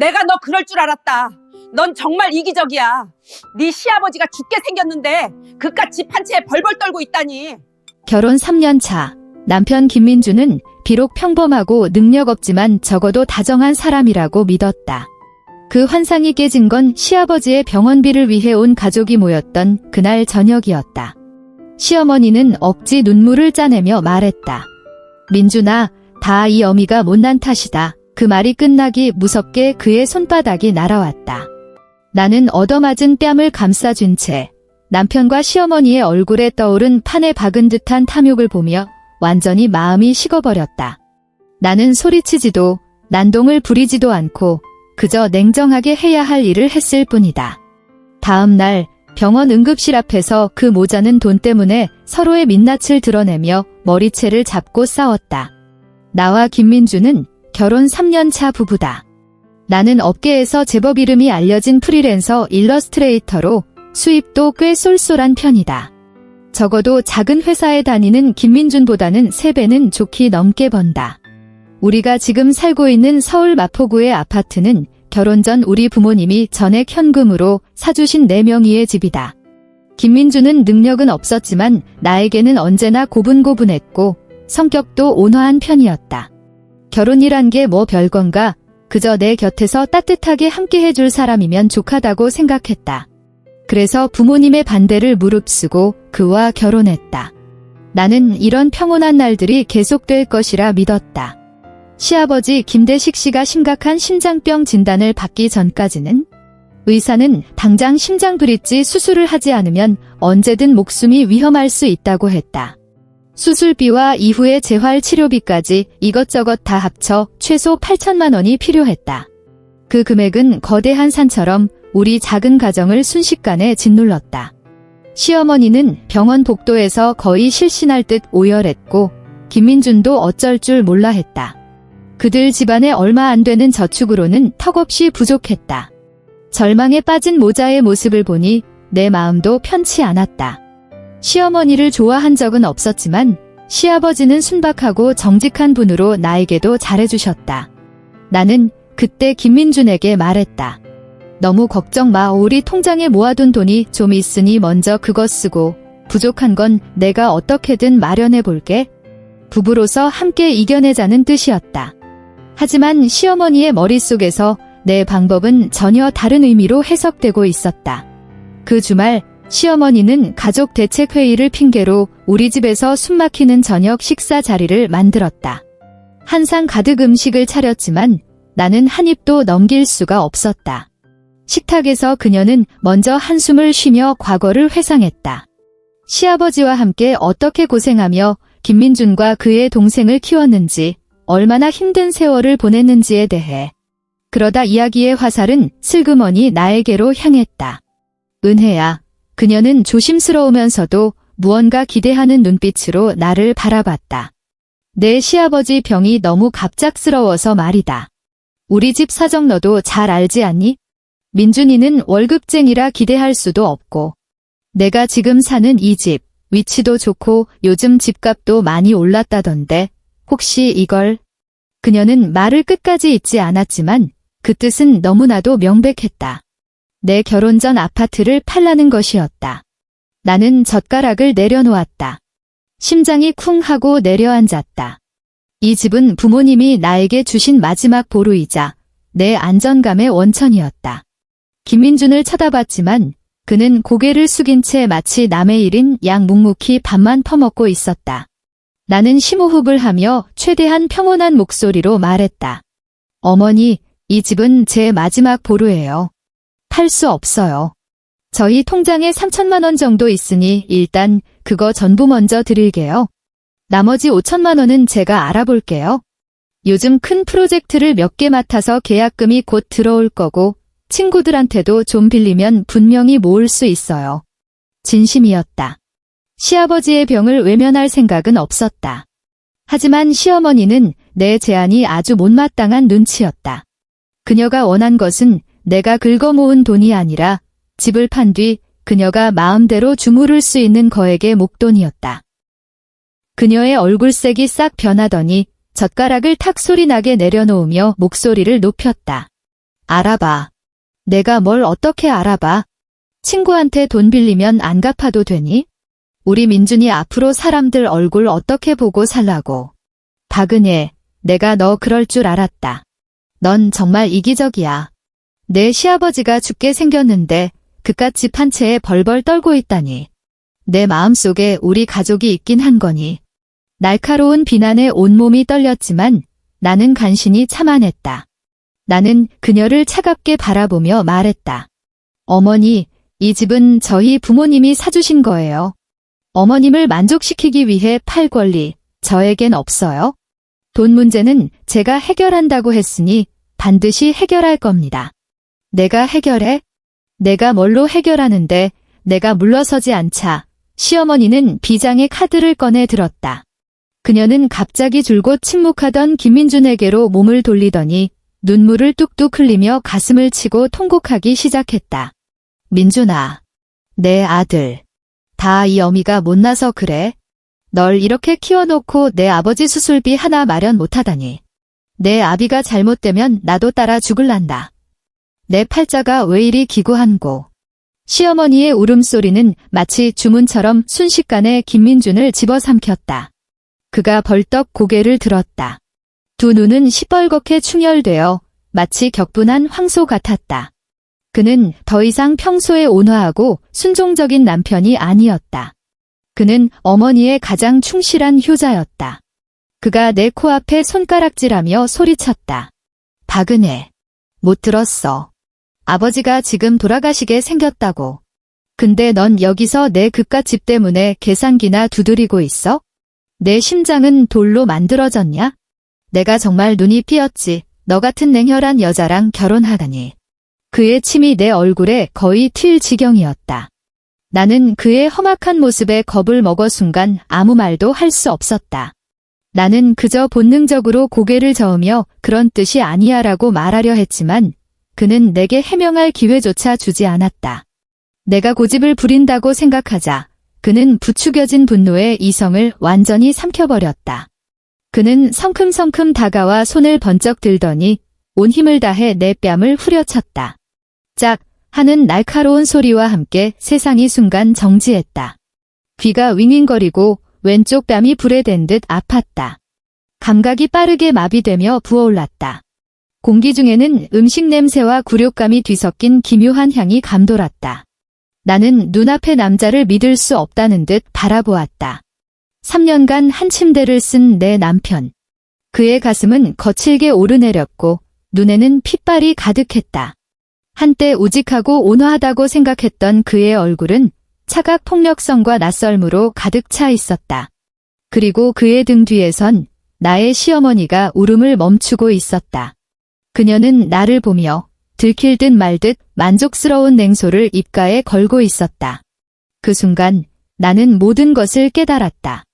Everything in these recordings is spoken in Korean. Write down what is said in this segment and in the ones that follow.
내가 너 그럴 줄 알았다. 넌 정말 이기적이야. 네 시아버지가 죽게 생겼는데 그깟 집 한 채에 벌벌 떨고 있다니. 결혼 3년 차, 남편 김민주는 비록 평범하고 능력 없지만 적어도 다정한 사람이라고 믿었다. 그 환상이 깨진 건 시아버지의 병원비를 위해 온 가족이 모였던 그날 저녁이었다. 시어머니는 억지 눈물을 짜내며 말했다. 민준아, 다 이 어미가 못난 탓이다. 그 말이 끝나기 무섭게 그의 손바닥이 날아왔다. 나는 얻어맞은 뺨을 감싸준 채 남편과 시어머니의 얼굴에 떠오른 판에 박은 듯한 탐욕을 보며 완전히 마음이 식어버렸다. 나는 소리치지도 난동을 부리지도 않고 그저 냉정하게 해야 할 일을 했을 뿐이다. 다음 날 병원 응급실 앞에서 그 모자는 돈 때문에 서로의 민낯을 드러내며 머리채를 잡고 싸웠다. 나와 김민주는 결혼 3년 차 부부다. 나는 업계에서 제법 이름이 알려진 프리랜서 일러스트레이터로 수입도 꽤 쏠쏠한 편이다. 적어도 작은 회사에 다니는 김민준보다는 3배는 좋게 넘게 번다. 우리가 지금 살고 있는 서울 마포구의 아파트는 결혼 전 우리 부모님이 전액 현금으로 사주신 4명이의 집이다. 김민주는 능력은 없었지만 나에게는 언제나 고분고분했고 성격도 온화한 편이었다. 결혼이란 게 뭐 별건가, 그저 내 곁에서 따뜻하게 함께 해줄 사람이면 족하다고 생각했다. 그래서 부모님의 반대를 무릅쓰고 그와 결혼했다. 나는 이런 평온한 날들이 계속될 것이라 믿었다. 시아버지 김대식 씨가 심각한 심장병 진단을 받기 전까지는 의사는 당장 심장 브릿지 수술을 하지 않으면 언제든 목숨이 위험할 수 있다고 했다. 수술비와 이후의 재활 치료비까지 이것저것 다 합쳐 최소 8천만 원이 필요했다. 그 금액은 거대한 산처럼 우리 작은 가정을 순식간에 짓눌렀다. 시어머니는 병원 복도에서 거의 실신할 듯 오열했고 김민준도 어쩔 줄 몰라 했다. 그들 집안에 얼마 안 되는 저축으로는 턱없이 부족했다. 절망에 빠진 모자의 모습을 보니 내 마음도 편치 않았다. 시어머니를 좋아한 적은 없었지만 시아버지는 순박하고 정직한 분으로 나에게도 잘해주셨다. 나는 그때 김민준에게 말했다. 너무 걱정 마. 우리 통장에 모아둔 돈이 좀 있으니 먼저 그거 쓰고 부족한 건 내가 어떻게든 마련해 볼게. 부부로서 함께 이겨내자는 뜻이었다. 하지만 시어머니의 머릿속에서 내 방법은 전혀 다른 의미로 해석되고 있었다. 그 주말 시어머니는 가족 대책회의를 핑계로 우리 집에서 숨막히는 저녁 식사 자리를 만들었다. 한 상 가득 음식을 차렸지만 나는 한 입도 넘길 수가 없었다. 식탁에서 그녀는 먼저 한숨을 쉬며 과거를 회상했다. 시아버지와 함께 어떻게 고생하며 김민준과 그의 동생을 키웠는지, 얼마나 힘든 세월을 보냈는지에 대해. 그러다 이야기의 화살은 슬그머니 나에게로 향했다. 은혜야. 그녀는 조심스러우면서도 무언가 기대하는 눈빛으로 나를 바라봤다. 내 시아버지 병이 너무 갑작스러워서 말이다. 우리 집 사정 너도 잘 알지 않니? 민준이는 월급쟁이라 기대할 수도 없고, 내가 지금 사는 이 집, 위치도 좋고 요즘 집값도 많이 올랐다던데 혹시 이걸? 그녀는 말을 끝까지 잇지 않았지만 그 뜻은 너무나도 명백했다. 내 결혼 전 아파트를 팔라는 것이었다. 나는 젓가락을 내려놓았다. 심장이 쿵 하고 내려앉았다. 이 집은 부모님이 나에게 주신 마지막 보루이자 내 안정감의 원천이었다. 김민준을 쳐다봤지만 그는 고개를 숙인 채 마치 남의 일인 양 묵묵히 밥만 퍼먹고 있었다. 나는 심호흡을 하며 최대한 평온한 목소리로 말했다. 어머니, 이 집은 제 마지막 보루예요. 팔 수 없어요. 저희 통장에 3천만 원 정도 있으니 일단 그거 전부 먼저 드릴게요. 나머지 5천만 원은 제가 알아볼게요. 요즘 큰 프로젝트를 몇 개 맡아서 계약금이 곧 들어올 거고 친구들한테도 좀 빌리면 분명히 모을 수 있어요. 진심이었다. 시아버지의 병을 외면할 생각은 없었다. 하지만 시어머니는 내 제안이 아주 못마땅한 눈치였다. 그녀가 원한 것은 내가 긁어 모은 돈이 아니라 집을 판 뒤 그녀가 마음대로 주무를 수 있는 거액의 목돈이었다. 그녀의 얼굴색이 싹 변하더니 젓가락을 탁 소리나게 내려놓으며 목소리를 높였다. 알아봐. 내가 뭘 어떻게 알아봐? 친구한테 돈 빌리면 안 갚아도 되니? 우리 민준이 앞으로 사람들 얼굴 어떻게 보고 살라고. 박은혜, 내가 너 그럴 줄 알았다. 넌 정말 이기적이야. 내 시아버지가 죽게 생겼는데 그깟 집 한 채에 벌벌 떨고 있다니. 내 마음속에 우리 가족이 있긴 한 거니. 날카로운 비난에 온몸이 떨렸지만 나는 간신히 참아냈다. 나는 그녀를 차갑게 바라보며 말했다. 어머니, 이 집은 저희 부모님이 사주신 거예요. 어머님을 만족시키기 위해 팔 권리, 저에겐 없어요. 돈 문제는 제가 해결한다고 했으니 반드시 해결할 겁니다. 내가 해결해? 내가 뭘로 해결하는데 내가 물러서지 않자 시어머니는 비장의 카드를 꺼내 들었다. 그녀는 갑자기 줄곧 침묵하던 김민준에게로 몸을 돌리더니 눈물을 뚝뚝 흘리며 가슴을 치고 통곡하기 시작했다. 민준아, 내 아들. 다 이 어미가 못나서 그래. 널 이렇게 키워놓고 내 아버지 수술비 하나 마련 못하다니. 내 아비가 잘못되면 나도 따라 죽을란다. 내 팔자가 왜 이리 기구한고. 시어머니의 울음소리는 마치 주문처럼 순식간에 김민준을 집어삼켰다. 그가 벌떡 고개를 들었다. 두 눈은 시뻘겋게 충혈되어 마치 격분한 황소 같았다. 그는 더 이상 평소에 온화하고 순종적인 남편이 아니었다. 그는 어머니의 가장 충실한 효자였다. 그가 내 코앞에 손가락질하며 소리쳤다. 박은혜, 못 들었어. 아버지가 지금 돌아가시게 생겼다고. 근데 넌 여기서 내 그깟 집 때문에 계산기나 두드리고 있어? 내 심장은 돌로 만들어졌냐? 내가 정말 눈이 삐었지. 너 같은 냉혈한 여자랑 결혼하다니. 그의 침이 내 얼굴에 거의 튈 지경이었다. 나는 그의 험악한 모습에 겁을 먹어 순간 아무 말도 할 수 없었다. 나는 그저 본능적으로 고개를 저으며 그런 뜻이 아니야라고 말하려 했지만 그는 내게 해명할 기회조차 주지 않았다. 내가 고집을 부린다고 생각하자 그는 부추겨진 분노에 이성을 완전히 삼켜버렸다. 그는 성큼성큼 다가와 손을 번쩍 들더니 온 힘을 다해 내 뺨을 후려쳤다. 짝 하는 날카로운 소리와 함께 세상이 순간 정지했다. 귀가 윙윙거리고 왼쪽 뺨이 불에 댄 듯 아팠다. 감각이 빠르게 마비되며 부어올랐다. 공기 중에는 음식 냄새와 굴욕감이 뒤섞인 기묘한 향이 감돌았다. 나는 눈앞의 남자를 믿을 수 없다는 듯 바라보았다. 3년간 한 침대를 쓴 내 남편. 그의 가슴은 거칠게 오르내렸고 눈에는 핏발이 가득했다. 한때 우직하고 온화하다고 생각했던 그의 얼굴은 차각 폭력성과 낯설므로 가득 차 있었다. 그리고 그의 등 뒤에선 나의 시어머니가 울음을 멈추고 있었다. 그녀는 나를 보며 들킬 듯 말 듯 만족스러운 냉소를 입가에 걸고 있었다. 그 순간 나는 모든 것을 깨달았다.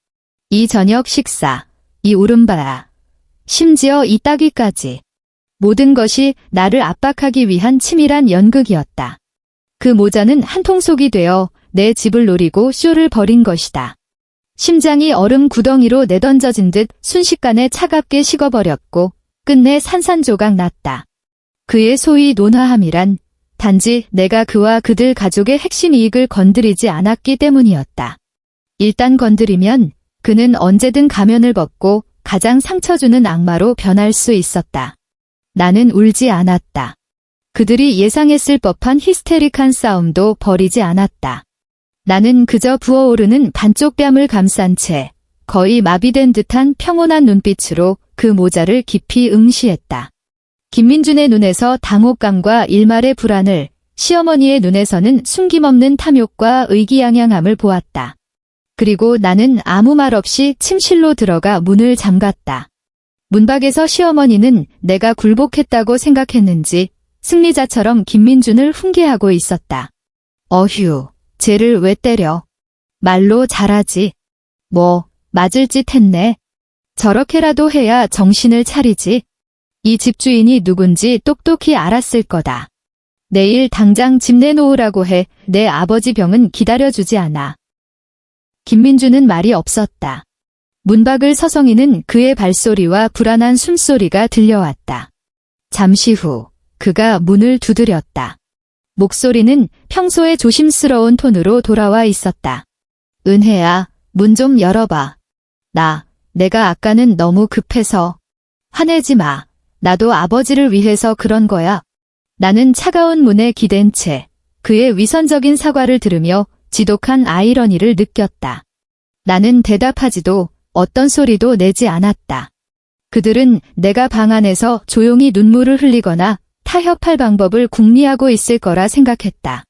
이 저녁 식사, 이 울음바라, 심지어 이 따귀까지. 모든 것이 나를 압박하기 위한 치밀한 연극이었다. 그 모자는 한통속이 되어 내 집을 노리고 쇼를 벌인 것이다. 심장이 얼음 구덩이로 내던져진 듯 순식간에 차갑게 식어버렸고 끝내 산산조각 났다. 그의 소위 논화함이란 단지 내가 그와 그들 가족의 핵심 이익을 건드리지 않았기 때문이었다. 일단 건드리면 그는 언제든 가면을 벗고 가장 상처주는 악마로 변할 수 있었다. 나는 울지 않았다. 그들이 예상했을 법한 히스테릭한 싸움도 벌이지 않았다. 나는 그저 부어오르는 반쪽 뺨을 감싼 채 거의 마비된 듯한 평온한 눈빛으로 그 모자를 깊이 응시했다. 김민준의 눈에서 당혹감과 일말의 불안을, 시어머니의 눈에서는 숨김없는 탐욕과 의기양양함을 보았다. 그리고 나는 아무 말 없이 침실로 들어가 문을 잠갔다. 문 밖에서 시어머니는 내가 굴복했다고 생각했는지 승리자처럼 김민준을 훈계하고 있었다. 어휴, 쟤를 왜 때려? 말로 잘하지. 뭐, 맞을 짓 했네. 저렇게라도 해야 정신을 차리지. 이 집주인이 누군지 똑똑히 알았을 거다. 내일 당장 집 내놓으라고 해. 내 아버지 병은 기다려주지 않아. 김민준은 말이 없었다. 문 밖을 서성이는 그의 발소리와 불안한 숨소리가 들려왔다. 잠시 후 그가 문을 두드렸다. 목소리는 평소의 조심스러운 톤으로 돌아와 있었다. 은혜야, 문 좀 열어봐. 내가 아까는 너무 급해서. 화내지 마. 나도 아버지를 위해서 그런 거야. 나는 차가운 문에 기댄 채 그의 위선적인 사과를 들으며 지독한 아이러니를 느꼈다. 나는 대답하지도 어떤 소리도 내지 않았다. 그들은 내가 방 안에서 조용히 눈물을 흘리거나 타협할 방법을 궁리하고 있을 거라 생각했다.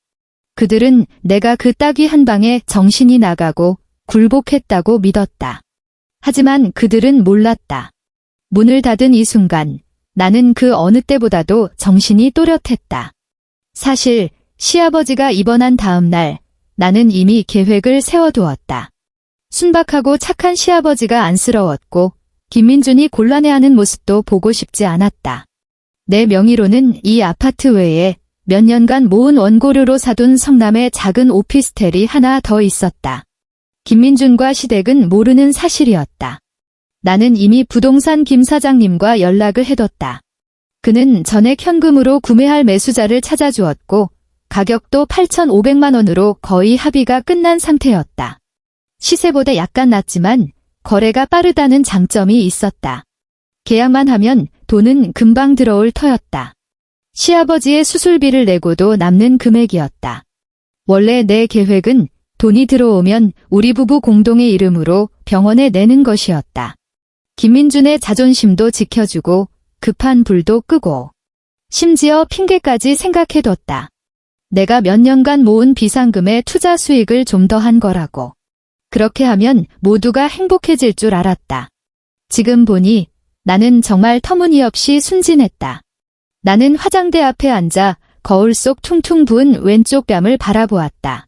그들은 내가 그 따귀 한 방에 정신이 나가고 굴복했다고 믿었다. 하지만 그들은 몰랐다. 문을 닫은 이 순간 나는 그 어느 때보다도 정신이 또렷했다. 사실 시아버지가 입원한 다음 날 나는 이미 계획을 세워두었다. 순박하고 착한 시아버지가 안쓰러웠고 김민준이 곤란해하는 모습도 보고 싶지 않았다. 내 명의로는 이 아파트 외에 몇 년간 모은 원고료로 사둔 성남의 작은 오피스텔이 하나 더 있었다. 김민준과 시댁은 모르는 사실이었다. 나는 이미 부동산 김 사장님과 연락을 해뒀다. 그는 전액 현금으로 구매할 매수자를 찾아주었고 가격도 8,500만 원으로 거의 합의가 끝난 상태였다. 시세보다 약간 낮지만 거래가 빠르다는 장점이 있었다. 계약만 하면 돈은 금방 들어올 터였다. 시아버지의 수술비를 내고도 남는 금액이었다. 원래 내 계획은 돈이 들어오면 우리 부부 공동의 이름으로 병원에 내는 것이었다. 김민준의 자존심도 지켜주고 급한 불도 끄고 심지어 핑계까지 생각해뒀다. 내가 몇 년간 모은 비상금의 투자 수익을 좀 더 한 거라고. 그렇게 하면 모두가 행복해질 줄 알았다. 지금 보니 나는 정말 터무니없이 순진했다. 나는 화장대 앞에 앉아 거울 속 퉁퉁 부은 왼쪽 뺨을 바라보았다.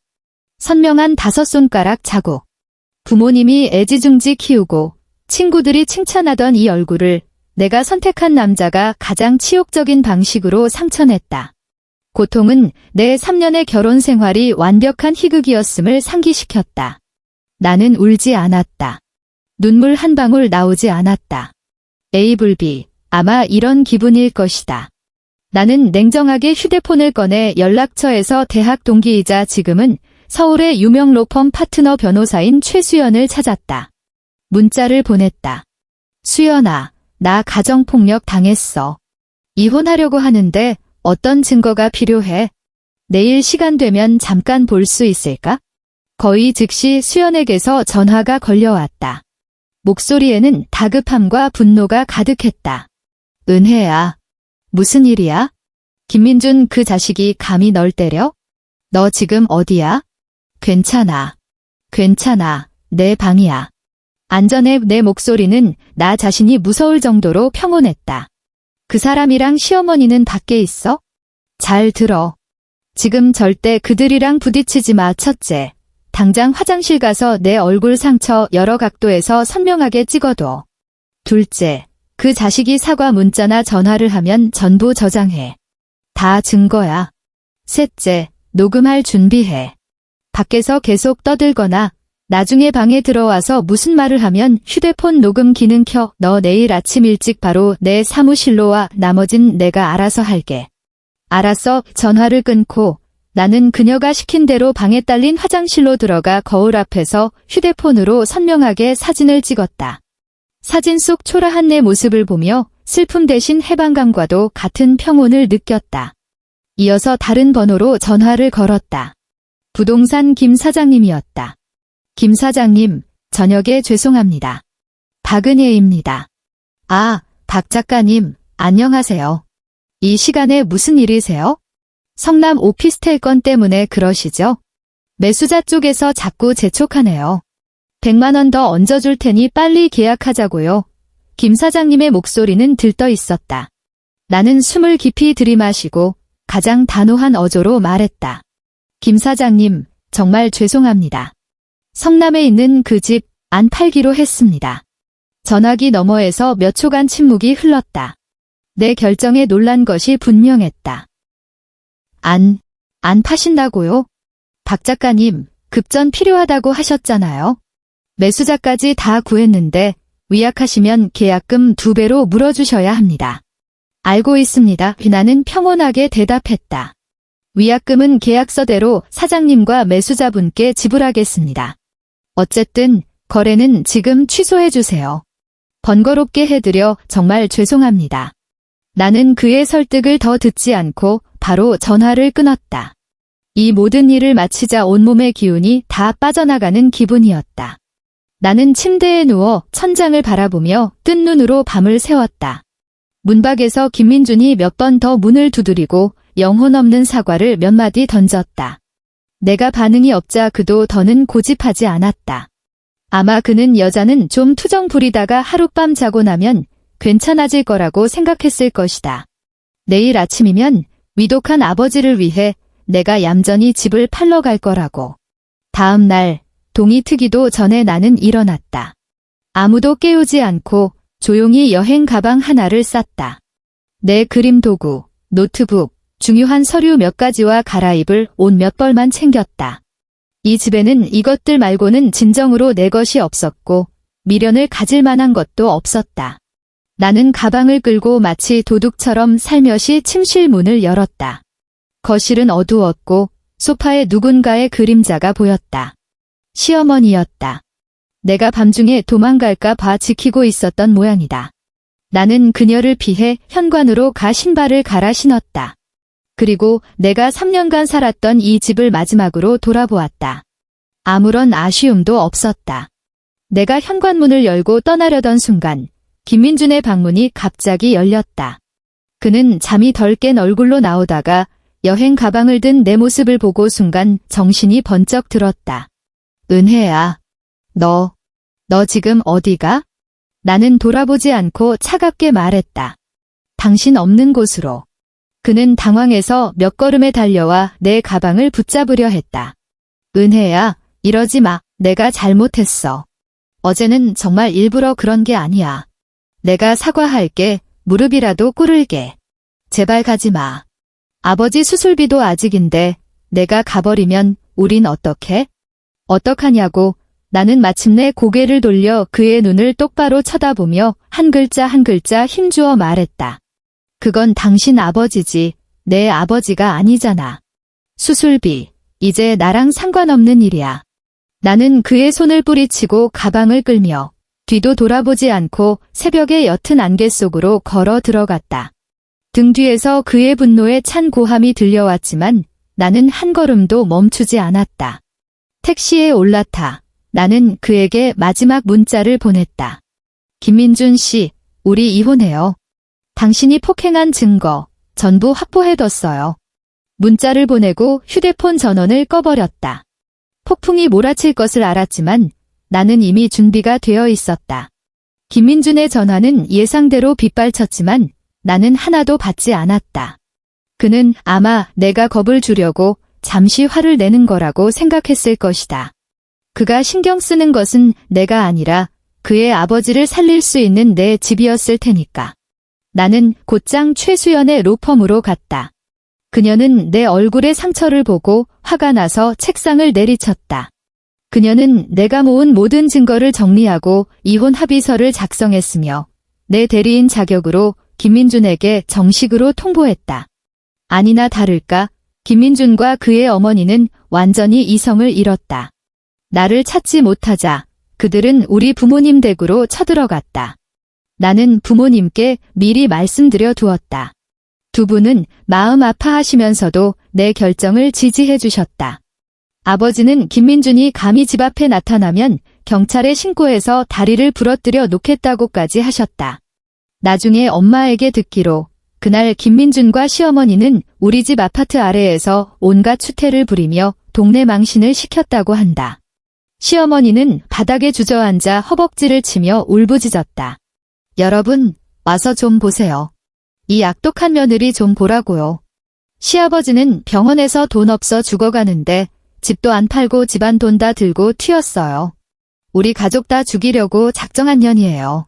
선명한 5손가락 자국. 부모님이 애지중지 키우고 친구들이 칭찬하던 이 얼굴을 내가 선택한 남자가 가장 치욕적인 방식으로 상처냈다. 고통은 내 3년의 결혼 생활이 완벽한 희극이었음을 상기시켰다. 나는 울지 않았다. 눈물 한 방울 나오지 않았다. 에이블비, 아마 이런 기분일 것이다. 나는 냉정하게 휴대폰을 꺼내 연락처에서 대학 동기이자 지금은 서울의 유명 로펌 파트너 변호사인 최수연을 찾았다. 문자를 보냈다. 수연아, 나 가정폭력 당했어. 이혼하려고 하는데 어떤 증거가 필요해? 내일 시간 되면 잠깐 볼 수 있을까? 거의 즉시 수연에게서 전화가 걸려왔다. 목소리에는 다급함과 분노가 가득했다. 은혜야. 무슨 일이야? 김민준 그 자식이 감히 널 때려? 너 지금 어디야? 괜찮아. 내 방이야. 안전해. 내 목소리는 나 자신이 무서울 정도로 평온했다. 그 사람이랑 시어머니는 밖에 있어? 잘 들어. 지금 절대 그들이랑 부딪히지 마. 첫째, 당장 화장실 가서 내 얼굴 상처 여러 각도에서 선명하게 찍어둬. 둘째, 그 자식이 사과 문자나 전화를 하면 전부 저장해. 다 증거야. 셋째, 녹음할 준비해. 밖에서 계속 떠들거나 나중에 방에 들어와서 무슨 말을 하면 휴대폰 녹음 기능 켜. 너 내일 아침 일찍 바로 내 사무실로 와. 나머진 내가 알아서 할게. 알았어. 전화를 끊고 나는 그녀가 시킨 대로 방에 딸린 화장실로 들어가 거울 앞에서 휴대폰으로 선명하게 사진을 찍었다. 사진 속 초라한 내 모습을 보며 슬픔 대신 해방감과도 같은 평온을 느꼈다. 이어서 다른 번호로 전화를 걸었다. 부동산 김 사장님이었다. 김 사장님, 저녁에 죄송합니다. 박은혜입니다. 아, 박 작가님, 안녕하세요. 이 시간에 무슨 일이세요? 성남 오피스텔 건 때문에 그러시죠? 매수자 쪽에서 자꾸 재촉하네요. 100만 원 더 얹어줄 테니 빨리 계약하자고요. 김 사장님의 목소리는 들떠 있었다. 나는 숨을 깊이 들이마시고 가장 단호한 어조로 말했다. 김 사장님, 정말 죄송합니다. 성남에 있는 그 집 안 팔기로 했습니다. 전화기 너머에서 몇 초간 침묵이 흘렀다. 내 결정에 놀란 것이 분명했다. 안 파신다고요? 박 작가님, 급전 필요하다고 하셨잖아요. 매수자까지 다 구했는데 위약하시면 계약금 2배로 물어주셔야 합니다. 알고 있습니다. 나는 평온하게 대답했다. 위약금은 계약서대로 사장님과 매수자분께 지불하겠습니다. 어쨌든 거래는 지금 취소해주세요. 번거롭게 해드려 정말 죄송합니다. 나는 그의 설득을 더 듣지 않고 바로 전화를 끊었다. 이 모든 일을 마치자 온몸의 기운이 다 빠져나가는 기분이었다. 나는 침대에 누워 천장을 바라보며 뜬 눈으로 밤을 새웠다. 문 밖에서 김민준이 몇 번 더 문을 두드리고 영혼 없는 사과를 몇 마디 던졌다. 내가 반응이 없자 그도 더는 고집하지 않았다. 아마 그는 여자는 좀 투정 부리다가 하룻밤 자고 나면 괜찮아질 거라고 생각했을 것이다. 내일 아침이면 위독한 아버지를 위해 내가 얌전히 집을 팔러 갈 거라고. 다음 날 동이 트기도 전에 나는 일어났다. 아무도 깨우지 않고 조용히 여행 가방 하나를 쌌다. 내 그림 도구, 노트북, 중요한 서류 몇 가지와 갈아입을 옷 몇 벌만 챙겼다. 이 집에는 이것들 말고는 진정으로 내 것이 없었고 미련을 가질 만한 것도 없었다. 나는 가방을 끌고 마치 도둑처럼 살며시 침실 문을 열었다. 거실은 어두웠고 소파에 누군가의 그림자가 보였다. 시어머니였다. 내가 밤중에 도망갈까 봐 지키고 있었던 모양이다. 나는 그녀를 피해 현관으로 가 신발을 갈아 신었다. 그리고 내가 3년간 살았던 이 집을 마지막으로 돌아보았다. 아무런 아쉬움도 없었다. 내가 현관문을 열고 떠나려던 순간 김민준의 방문이 갑자기 열렸다. 그는 잠이 덜 깬 얼굴로 나오다가 여행 가방을 든 내 모습을 보고 순간 정신이 번쩍 들었다. 은혜야, 너 지금 어디가? 나는 돌아보지 않고 차갑게 말했다. 당신 없는 곳으로. 그는 당황해서 몇 걸음에 달려와 내 가방을 붙잡으려 했다. 은혜야, 이러지 마. 내가 잘못했어. 어제는 정말 일부러 그런 게 아니야. 내가 사과할게. 무릎이라도 꿇을게. 제발 가지 마. 아버지 수술비도 아직인데 내가 가버리면 우린 어떡해? 어떡하냐고. 나는 마침내 고개를 돌려 그의 눈을 똑바로 쳐다보며 한 글자 한 글자 힘주어 말했다. 그건 당신 아버지지 내 아버지가 아니잖아. 수술비, 이제 나랑 상관없는 일이야. 나는 그의 손을 뿌리치고 가방을 끌며 뒤도 돌아보지 않고 새벽의 옅은 안개 속으로 걸어 들어갔다. 등 뒤에서 그의 분노에 찬 고함이 들려왔지만 나는 한 걸음도 멈추지 않았다. 택시에 올라타 나는 그에게 마지막 문자를 보냈다. 김민준 씨, 우리 이혼해요. 당신이 폭행한 증거 전부 확보해뒀어요. 문자를 보내고 휴대폰 전원을 꺼버렸다. 폭풍이 몰아칠 것을 알았지만 나는 이미 준비가 되어 있었다. 김민준의 전화는 예상대로 빗발쳤지만 나는 하나도 받지 않았다. 그는 아마 내가 겁을 주려고 잠시 화를 내는 거라고 생각했을 것이다. 그가 신경 쓰는 것은 내가 아니라 그의 아버지를 살릴 수 있는 내 집이었을 테니까. 나는 곧장 최수연의 로펌으로 갔다. 그녀는 내 얼굴의 상처를 보고 화가 나서 책상을 내리쳤다. 그녀는 내가 모은 모든 증거를 정리하고 이혼 합의서를 작성했으며 내 대리인 자격으로 김민준에게 정식으로 통보했다. 아니나 다를까 김민준과 그의 어머니는 완전히 이성을 잃었다. 나를 찾지 못하자 그들은 우리 부모님 댁으로 쳐들어갔다. 나는 부모님께 미리 말씀드려 두었다. 두 분은 마음 아파하시면서도 내 결정을 지지해 주셨다. 아버지는 김민준이 감히 집 앞에 나타나면 경찰에 신고해서 다리를 부러뜨려 놓겠다고까지 하셨다. 나중에 엄마에게 듣기로 그날 김민준과 시어머니는 우리 집 아파트 아래에서 온갖 추태를 부리며 동네 망신을 시켰다고 한다. 시어머니는 바닥에 주저앉아 허벅지를 치며 울부짖었다. 여러분, 와서 좀 보세요. 이 악독한 며느리 좀 보라고요. 시아버지는 병원에서 돈 없어 죽어가는데 집도 안 팔고 집안 돈 다 들고 튀었어요. 우리 가족 다 죽이려고 작정한 년이에요.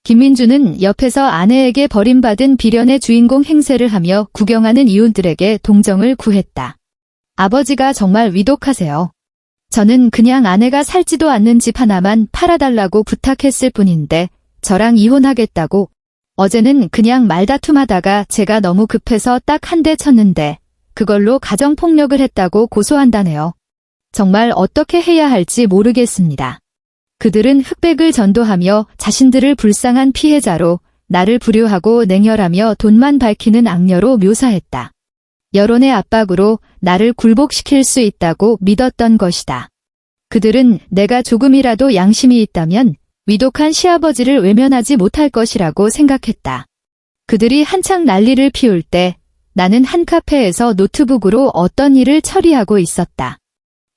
김민준은 옆에서 아내에게 버림받은 비련의 주인공 행세를 하며 구경하는 이웃들에게 동정을 구했다. 아버지가 정말 위독하세요. 저는 그냥 아내가 살지도 않는 집 하나만 팔아달라고 부탁했을 뿐인데 저랑 이혼하겠다고 어제는 그냥 말다툼하다가 제가 너무 급해서 딱 한 대 쳤는데 그걸로 가정폭력을 했다고 고소한다네요. 정말 어떻게 해야 할지 모르겠습니다. 그들은 흑백을 전도하며 자신들을 불쌍한 피해자로 나를 불효하고 냉혈하며 돈만 밝히는 악녀로 묘사했다. 여론의 압박으로 나를 굴복시킬 수 있다고 믿었던 것이다. 그들은 내가 조금이라도 양심이 있다면 위독한 시아버지를 외면하지 못할 것이라고 생각했다. 그들이 한창 난리를 피울 때 나는 한 카페에서 노트북으로 어떤 일을 처리하고 있었다.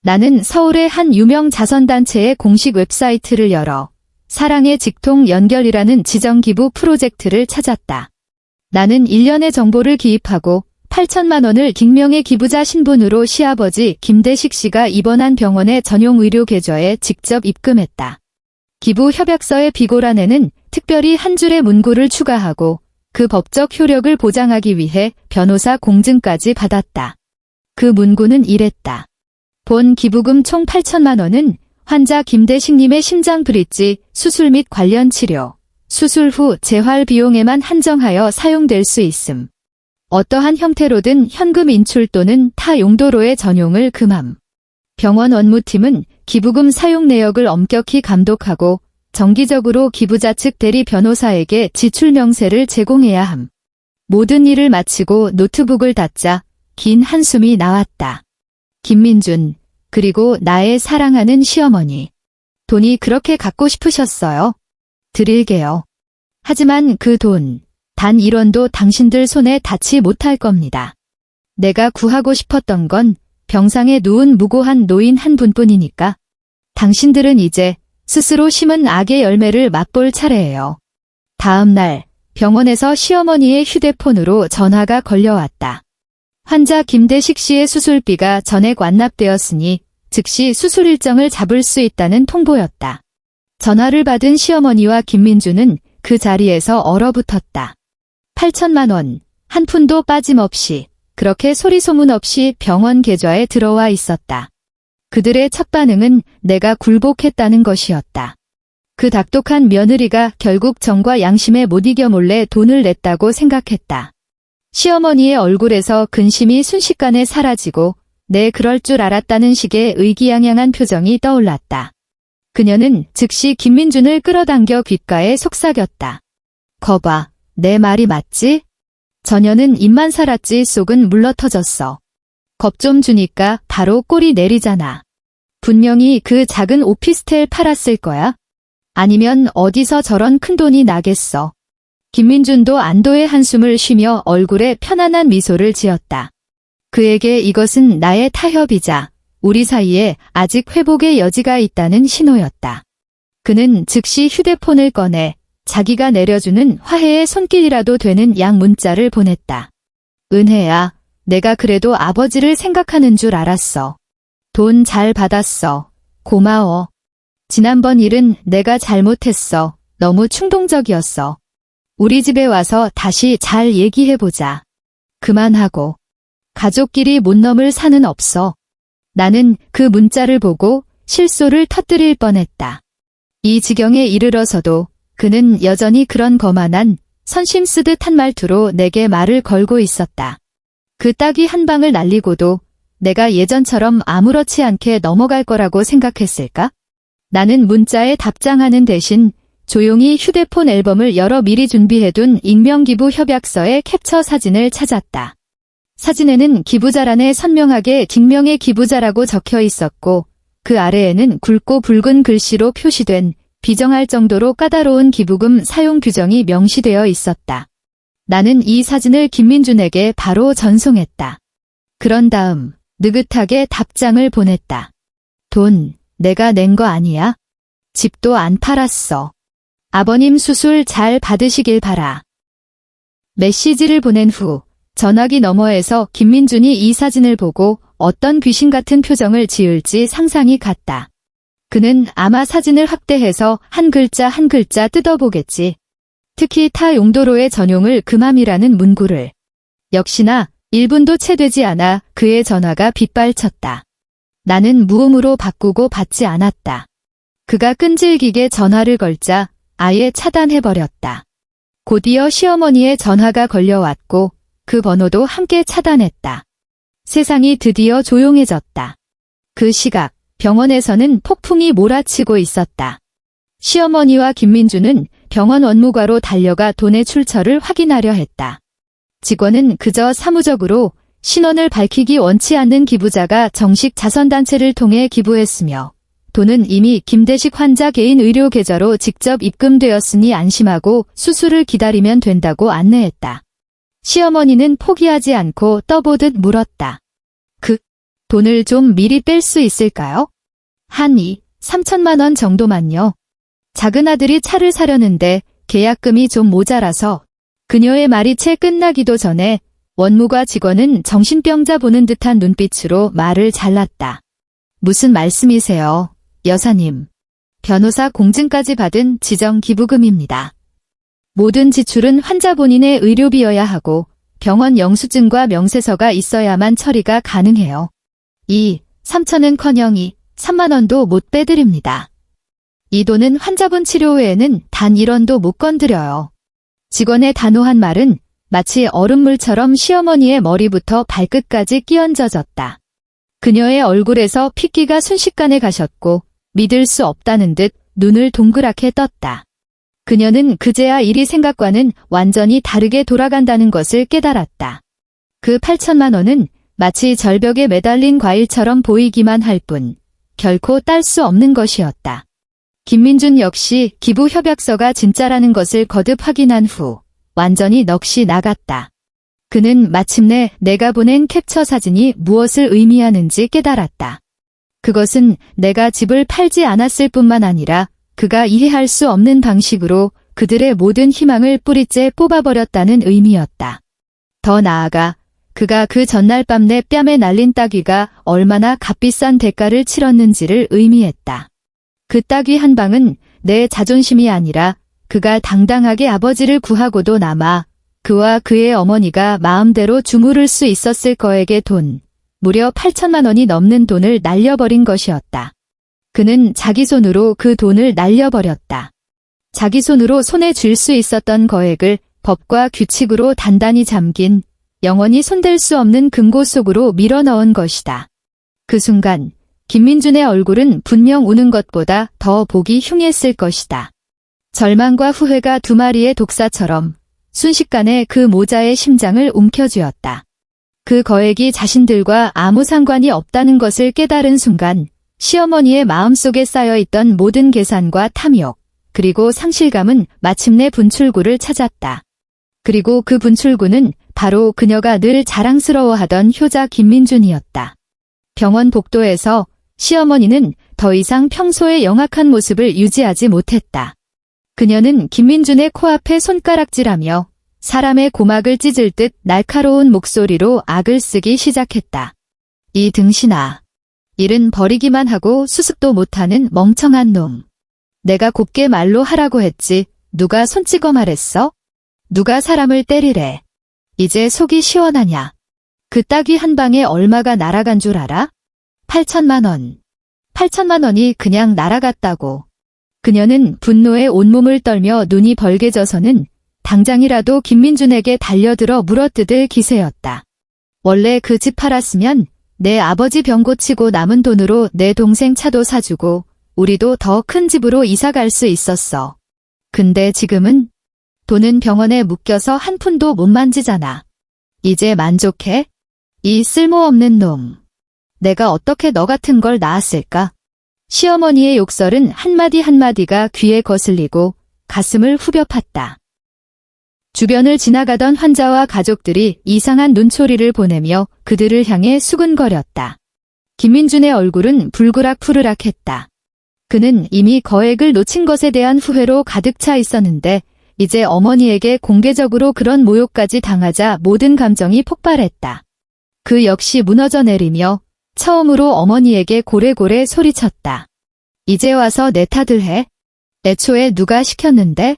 나는 서울의 한 유명 자선단체의 공식 웹사이트를 열어 사랑의 직통 연결이라는 지정기부 프로젝트를 찾았다. 나는 일련의 정보를 기입하고 8천만 원을 익명의 기부자 신분으로 시아버지 김대식 씨가 입원한 병원의 전용 의료 계좌에 직접 입금했다. 기부 협약서의 비고란에는 특별히 한 줄의 문구를 추가하고 그 법적 효력을 보장하기 위해 변호사 공증까지 받았다. 그 문구는 이랬다. 본 기부금 총 8천만 원은 환자 김대식님의 심장 브릿지 수술 및 관련 치료, 수술 후 재활 비용에만 한정하여 사용될 수 있음. 어떠한 형태로든 현금 인출 또는 타 용도로의 전용을 금함. 병원 원무팀은 기부금 사용 내역을 엄격히 감독하고 정기적으로 기부자 측 대리 변호사에게 지출 명세를 제공해야 함. 모든 일을 마치고 노트북을 닫자 긴 한숨이 나왔다. 김민준, 그리고 나의 사랑하는 시어머니. 돈이 그렇게 갖고 싶으셨어요? 드릴게요. 하지만 그 돈, 단 1원도 당신들 손에 닿지 못할 겁니다. 내가 구하고 싶었던 건 병상에 누운 무고한 노인 한 분뿐이니까. 당신들은 이제 스스로 심은 악의 열매를 맛볼 차례예요. 다음 날 병원에서 시어머니의 휴대폰으로 전화가 걸려왔다. 환자 김대식 씨의 수술비가 전액 완납되었으니 즉시 수술 일정을 잡을 수 있다는 통보였다. 전화를 받은 시어머니와 김민주는 그 자리에서 얼어붙었다. 8천만 원, 한 푼도 빠짐없이 그렇게 소리소문 없이 병원 계좌에 들어와 있었다. 그들의 첫 반응은 내가 굴복했다는 것이었다. 그 dak독한 며느리가 결국 정과 양심에 못 이겨 몰래 돈을 냈다고 생각했다. 시어머니의 얼굴에서 근심이 순식간에 사라지고 내 그럴 줄 알았다는 식의 의기양양한 표정이 떠올랐다. 그녀는 즉시 김민준을 끌어당겨 귓가에 속삭였다. 거봐, 내 말이 맞지? 전혀는 입만 살았지 속은 물러터졌어. 겁 좀 주니까 바로 꼬리 내리잖아. 분명히 그 작은 오피스텔 팔았을 거야? 아니면 어디서 저런 큰돈이 나겠어. 김민준도 안도의 한숨을 쉬며 얼굴에 편안한 미소를 지었다. 그에게 이것은 나의 타협이자 우리 사이에 아직 회복의 여지가 있다는 신호였다. 그는 즉시 휴대폰을 꺼내 자기가 내려주는 화해의 손길이라도 되는 양 문자를 보냈다. 은혜야, 내가 그래도 아버지를 생각하는 줄 알았어. 돈 잘 받았어. 고마워. 지난번 일은 내가 잘못했어. 너무 충동적이었어. 우리 집에 와서 다시 잘 얘기해보자. 그만하고. 가족끼리 못 넘을 산은 없어. 나는 그 문자를 보고 실소를 터뜨릴 뻔했다. 이 지경에 이르러서도 그는 여전히 그런 거만한 선심 쓰듯 한 말투로 내게 말을 걸고 있었다. 그 따귀 한 방을 날리고도 내가 예전처럼 아무렇지 않게 넘어갈 거라고 생각했을까? 나는 문자에 답장하는 대신 조용히 휴대폰 앨범을 열어 미리 준비해둔 익명기부 협약서의 캡처 사진을 찾았다. 사진에는 기부자란에 선명하게 익명의 기부자라고 적혀 있었고 그 아래에는 굵고 붉은 글씨로 표시된 비정할 정도로 까다로운 기부금 사용 규정이 명시되어 있었다. 나는 이 사진을 김민준에게 바로 전송했다. 그런 다음 느긋하게 답장을 보냈다. 돈 내가 낸 거 아니야? 집도 안 팔았어. 아버님 수술 잘 받으시길 바라. 메시지를 보낸 후 전화기 너머에서 김민준이 이 사진을 보고 어떤 귀신 같은 표정을 지을지 상상이 갔다. 그는 아마 사진을 확대해서 한 글자 한 글자 뜯어보겠지. 특히 타 용도로의 전용을 금함이라는 문구를. 역시나 1분도 채 되지 않아 그의 전화가 빗발쳤다. 나는 무음으로 바꾸고 받지 않았다. 그가 끈질기게 전화를 걸자 아예 차단해버렸다. 곧이어 시어머니의 전화가 걸려왔고 그 번호도 함께 차단했다. 세상이 드디어 조용해졌다. 그 시각 병원에서는 폭풍이 몰아치고 있었다. 시어머니와 김민주는 병원 원무과로 달려가 돈의 출처를 확인하려 했다. 직원은 그저 사무적으로 신원을 밝히기 원치 않는 기부자가 정식 자선단체를 통해 기부했으며 돈은 이미 김대식 환자 개인 의료 계좌로 직접 입금되었으니 안심하고 수술을 기다리면 된다고 안내했다. 시어머니는 포기하지 않고 떠보듯 물었다. 그 돈을 좀 미리 뺄 수 있을까요? 한 3천만 원 정도만요. 작은 아들이 차를 사려는데 계약금이 좀 모자라서. 그녀의 말이 채 끝나기도 전에 원무과 직원은 정신병자 보는 듯한 눈빛으로 말을 잘랐다. 무슨 말씀이세요, 여사님? 변호사 공증까지 받은 지정 기부금입니다. 모든 지출은 환자 본인의 의료비여야 하고 병원 영수증과 명세서가 있어야만 처리가 가능해요. 3천은커녕 3만 원도 못 빼드립니다. 이 돈은 환자분 치료 외에는 단 1원도 못 건드려요. 직원의 단호한 말은 마치 얼음물처럼 시어머니의 머리부터 발끝까지 끼얹어졌다. 그녀의 얼굴에서 핏기가 순식간에 가셨고 믿을 수 없다는 듯 눈을 동그랗게 떴다. 그녀는 그제야 일이 생각과는 완전히 다르게 돌아간다는 것을 깨달았다. 그 8천만 원은 마치 절벽에 매달린 과일처럼 보이기만 할 뿐 결코 딸 수 없는 것이었다. 김민준 역시 기부 협약서가 진짜라는 것을 거듭 확인한 후 완전히 넋이 나갔다. 그는 마침내 내가 보낸 캡처 사진이 무엇을 의미하는지 깨달았다. 그것은 내가 집을 팔지 않았을 뿐만 아니라 그가 이해할 수 없는 방식으로 그들의 모든 희망을 뿌리째 뽑아버렸다는 의미였다. 더 나아가 그가 그 전날 밤 내 뺨에 날린 따귀가 얼마나 값비싼 대가를 치렀는지를 의미했다. 그 따귀 한 방은 내 자존심이 아니라 그가 당당하게 아버지를 구하고도 남아 그와 그의 어머니가 마음대로 주무를 수 있었을 거에게 무려 8천만 원이 넘는 돈을 날려버린 것이었다. 그는 자기 손으로 그 돈을 날려버렸다. 자기 손으로 손에 쥘 수 있었던 거액을 법과 규칙으로 단단히 잠긴 영원히 손댈 수 없는 금고 속으로 밀어넣은 것이다. 그 순간 김민준의 얼굴은 분명 우는 것보다 더 보기 흉했을 것이다. 절망과 후회가 두 마리의 독사처럼 순식간에 그 모자의 심장을 움켜쥐었다. 그 거액이 자신들과 아무 상관이 없다는 것을 깨달은 순간 시어머니의 마음속에 쌓여있던 모든 계산과 탐욕, 그리고 상실감은 마침내 분출구를 찾았다. 그리고 그 분출구는 바로 그녀가 늘 자랑스러워하던 효자 김민준이었다. 병원 복도에서 시어머니는 더 이상 평소의 영악한 모습을 유지하지 못했다. 그녀는 김민준의 코앞에 손가락질하며 사람의 고막을 찢을 듯 날카로운 목소리로 악을 쓰기 시작했다. 이 등신아. 일은 버리기만 하고 수습도 못하는 멍청한 놈. 내가 곱게 말로 하라고 했지 누가 손찍어 말했어? 누가 사람을 때리래. 이제 속이 시원하냐. 그 따귀 한 방에 얼마가 날아간 줄 알아? 8천만 원. 8천만 원이 그냥 날아갔다고. 그녀는 분노에 온몸을 떨며 눈이 벌게져서는 당장이라도 김민준에게 달려들어 물어뜯을 기세였다. 원래 그 집 팔았으면 내 아버지 병 고치고 남은 돈으로 내 동생 차도 사주고 우리도 더 큰 집으로 이사 갈 수 있었어. 근데 지금은 돈은 병원에 묶여서 한 푼도 못 만지잖아. 이제 만족해? 이 쓸모없는 놈. 내가 어떻게 너 같은 걸 낳았을까? 시어머니의 욕설은 한마디 한마디가 귀에 거슬리고 가슴을 후벼 팠다. 주변을 지나가던 환자와 가족들이 이상한 눈초리를 보내며 그들을 향해 수근거렸다. 김민준의 얼굴은 불그락푸르락했다. 그는 이미 거액을 놓친 것에 대한 후회로 가득 차 있었는데 이제 어머니에게 공개적으로 그런 모욕까지 당하자 모든 감정이 폭발했다. 그 역시 무너져 내리며 처음으로 어머니에게 고래고래 소리쳤다. 이제 와서 내 탓을 해? 애초에 누가 시켰는데?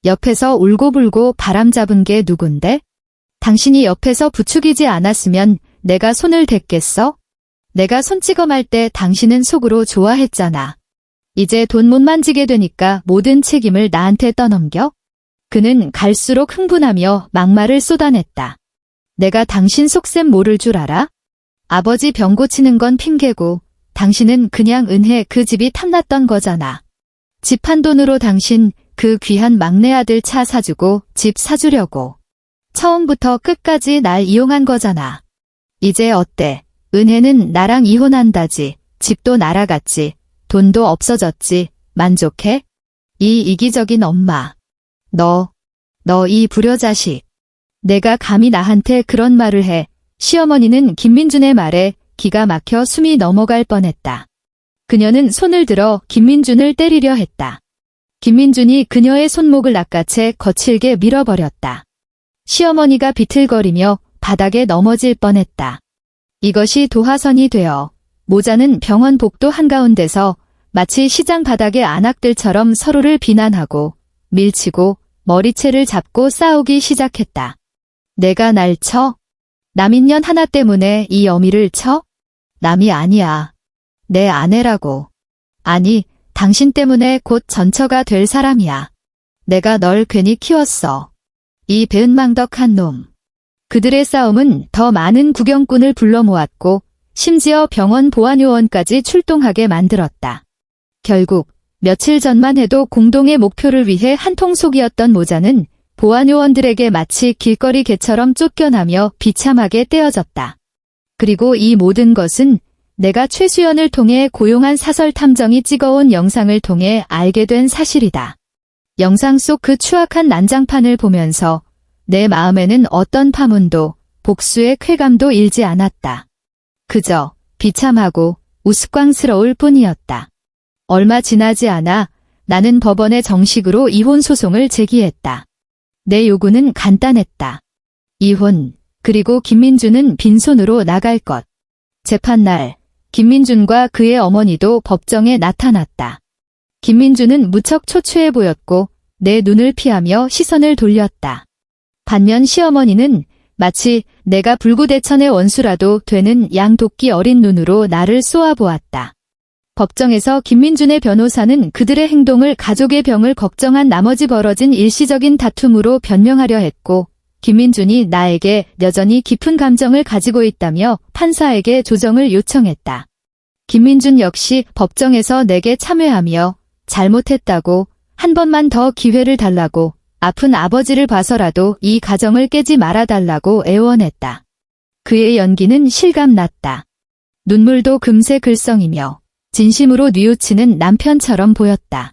옆에서 울고불고 바람 잡은 게 누군데? 당신이 옆에서 부추기지 않았으면 내가 손을 댔겠어? 내가 손찌검할 때 당신은 속으로 좋아했잖아. 이제 돈 못 만지게 되니까 모든 책임을 나한테 떠넘겨? 그는 갈수록 흥분하며 막말을 쏟아냈다. 내가 당신 속셈 모를 줄 알아? 아버지 병 고치는 건 핑계고 당신은 그냥 은혜 그 집이 탐났던 거잖아. 집 한 돈으로 당신 그 귀한 막내 아들 차 사주고 집 사주려고. 처음부터 끝까지 날 이용한 거잖아. 이제 어때? 은혜는 나랑 이혼한다지. 집도 날아갔지. 돈도 없어졌지. 만족해? 이 이기적인 엄마. 너 이 불효자식. 내가 감히 나한테 그런 말을 해. 시어머니는 김민준의 말에 기가 막혀 숨이 넘어갈 뻔했다. 그녀는 손을 들어 김민준을 때리려 했다. 김민준이 그녀의 손목을 낚아채 거칠게 밀어버렸다. 시어머니가 비틀거리며 바닥에 넘어질 뻔했다. 이것이 도화선이 되어 모자는 병원 복도 한가운데서 마치 시장 바닥의 안악들처럼 서로를 비난하고 밀치고 머리채를 잡고 싸우기 시작했다. 내가 날 쳐? 남인년 하나 때문에 이 어미를 쳐? 남이 아니야. 내 아내라고. 아니, 당신 때문에 곧 전처가 될 사람이야. 내가 널 괜히 키웠어. 이 배은망덕한 놈. 그들의 싸움은 더 많은 구경꾼을 불러 모았고 심지어 병원 보안요원까지 출동하게 만들었다. 결국 며칠 전만 해도 공동의 목표를 위해 한통속이었던 모자는 보안요원들에게 마치 길거리 개처럼 쫓겨나며 비참하게 떼어졌다. 그리고 이 모든 것은 내가 최수연을 통해 고용한 사설탐정이 찍어온 영상을 통해 알게 된 사실이다. 영상 속 그 추악한 난장판을 보면서 내 마음에는 어떤 파문도 복수의 쾌감도 일지 않았다. 그저 비참하고 우스꽝스러울 뿐이었다. 얼마 지나지 않아 나는 법원에 정식으로 이혼 소송을 제기했다. 내 요구는 간단했다. 이혼, 그리고 김민준은 빈손으로 나갈 것. 재판날, 김민준과 그의 어머니도 법정에 나타났다. 김민준은 무척 초췌해 보였고 내 눈을 피하며 시선을 돌렸다. 반면 시어머니는 마치 내가 불구대천의 원수라도 되는 양도끼 어린 눈으로 나를 쏘아보았다. 법정에서 김민준의 변호사는 그들의 행동을 가족의 병을 걱정한 나머지 벌어진 일시적인 다툼으로 변명하려 했고 김민준이 나에게 여전히 깊은 감정을 가지고 있다며 판사에게 조정을 요청했다. 김민준 역시 법정에서 내게 참회하며 잘못했다고 한 번만 더 기회를 달라고 아픈 아버지를 봐서라도 이 가정을 깨지 말아달라고 애원했다. 그의 연기는 실감났다. 눈물도 금세 글썽이며 진심으로 뉘우치는 남편처럼 보였다.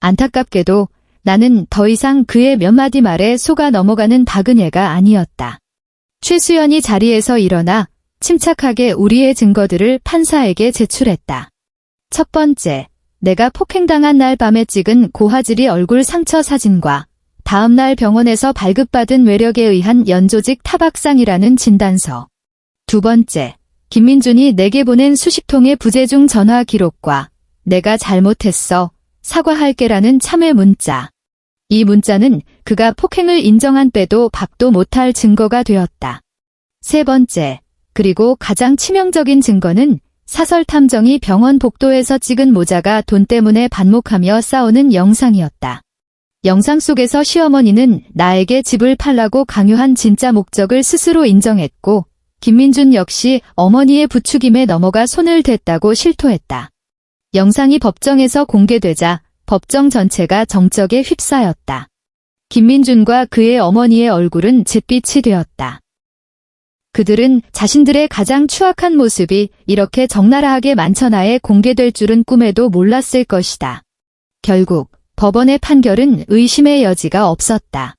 안타깝게도 나는 더 이상 그의 몇 마디 말에 속아 넘어가는 박은혜가 아니었다. 최수연이 자리에서 일어나 침착하게 우리의 증거들을 판사에게 제출했다. 첫 번째, 내가 폭행당한 날 밤에 찍은 고화질이 얼굴 상처 사진과 다음 날 병원에서 발급받은 외력에 의한 연조직 타박상이라는 진단서. 두 번째, 김민준이 내게 보낸 수십 통의 부재중 전화 기록과 내가 잘못했어, 사과할게라는 참회 문자. 이 문자는 그가 폭행을 인정한 빼도 박도 못할 증거가 되었다. 세 번째, 그리고 가장 치명적인 증거는 사설탐정이 병원 복도에서 찍은 모자가 돈 때문에 반목하며 싸우는 영상이었다. 영상 속에서 시어머니는 나에게 집을 팔라고 강요한 진짜 목적을 스스로 인정했고 김민준 역시 어머니의 부추김에 넘어가 손을 댔다고 실토했다. 영상이 법정에서 공개되자 법정 전체가 정적에 휩싸였다. 김민준과 그의 어머니의 얼굴은 잿빛이 되었다. 그들은 자신들의 가장 추악한 모습이 이렇게 적나라하게 만천하에 공개될 줄은 꿈에도 몰랐을 것이다. 결국 법원의 판결은 의심의 여지가 없었다.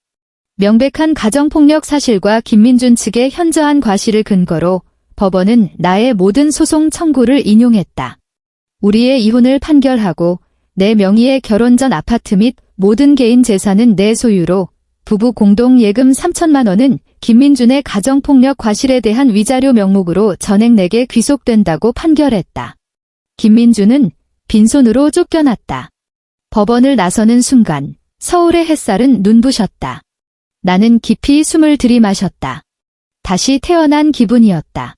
명백한 가정폭력 사실과 김민준 측의 현저한 과실을 근거로 법원은 나의 모든 소송 청구를 인용했다. 우리의 이혼을 판결하고 내 명의의 결혼 전 아파트 및 모든 개인 재산은 내 소유로 부부 공동 예금 3천만 원은 김민준의 가정폭력 과실에 대한 위자료 명목으로 전액 내게 귀속된다고 판결했다. 김민준은 빈손으로 쫓겨났다. 법원을 나서는 순간 서울의 햇살은 눈부셨다. 나는 깊이 숨을 들이마셨다. 다시 태어난 기분이었다.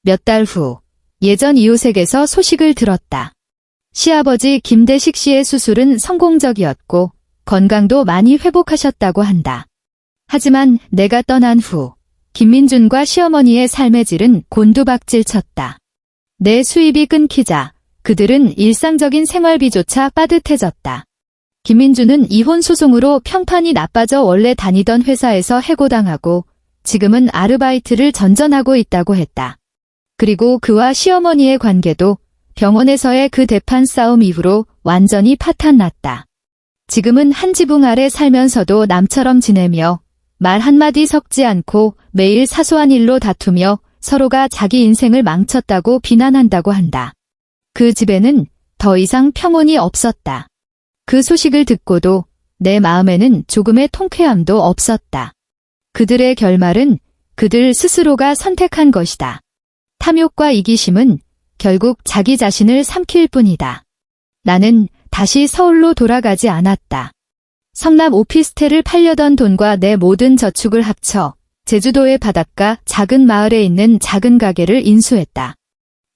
몇 달 후 예전 이웃에게서 소식을 들었다. 시아버지 김대식 씨의 수술은 성공적이었고 건강도 많이 회복하셨다고 한다. 하지만 내가 떠난 후 김민준과 시어머니의 삶의 질은 곤두박질 쳤다. 내 수입이 끊기자 그들은 일상적인 생활비조차 빠듯해졌다. 김민준은 이혼 소송으로 평판이 나빠져 원래 다니던 회사에서 해고당하고 지금은 아르바이트를 전전하고 있다고 했다. 그리고 그와 시어머니의 관계도 병원에서의 그 대판 싸움 이후로 완전히 파탄났다. 지금은 한 지붕 아래 살면서도 남처럼 지내며 말 한마디 섞지 않고 매일 사소한 일로 다투며 서로가 자기 인생을 망쳤다고 비난한다고 한다. 그 집에는 더 이상 평온이 없었다. 그 소식을 듣고도 내 마음에는 조금의 통쾌함도 없었다. 그들의 결말은 그들 스스로가 선택한 것이다. 탐욕과 이기심은 결국 자기 자신을 삼킬 뿐이다. 나는 다시 서울로 돌아가지 않았다. 성남 오피스텔을 팔려던 돈과 내 모든 저축을 합쳐 제주도의 바닷가 작은 마을에 있는 작은 가게를 인수했다.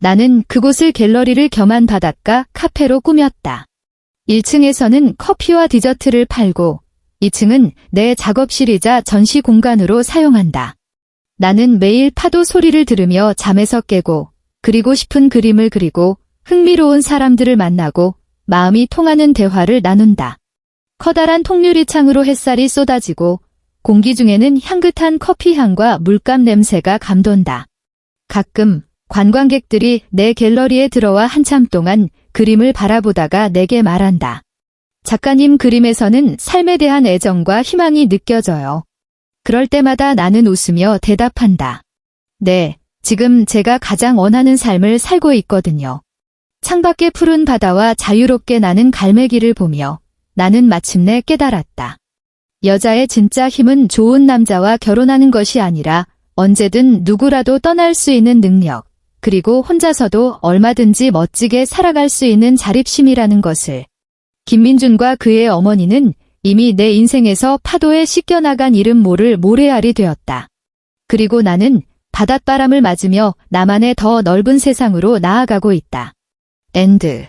나는 그곳을 갤러리를 겸한 바닷가 카페로 꾸몄다. 1층에서는 커피와 디저트를 팔고 2층은 내 작업실이자 전시 공간으로 사용한다. 나는 매일 파도 소리를 들으며 잠에서 깨고 그리고 싶은 그림을 그리고 흥미로운 사람들을 만나고 마음이 통하는 대화를 나눈다. 커다란 통유리창으로 햇살이 쏟아지고 공기 중에는 향긋한 커피 향과 물감 냄새가 감돈다. 가끔 관광객들이 내 갤러리에 들어와 한참 동안 그림을 바라보다가 내게 말한다. 작가님 그림에서는 삶에 대한 애정과 희망이 느껴져요. 그럴 때마다 나는 웃으며 대답한다. 네, 지금 제가 가장 원하는 삶을 살고 있거든요. 창밖의 푸른 바다와 자유롭게 나는 갈매기를 보며 나는 마침내 깨달았다. 여자의 진짜 힘은 좋은 남자와 결혼하는 것이 아니라 언제든 누구라도 떠날 수 있는 능력, 그리고 혼자서도 얼마든지 멋지게 살아갈 수 있는 자립심이라는 것을. 김민준과 그의 어머니는 이미 내 인생에서 파도에 씻겨나간 이름 모를 모래알이 되었다. 그리고 나는 바닷바람을 맞으며 나만의 더 넓은 세상으로 나아가고 있다. 엔드.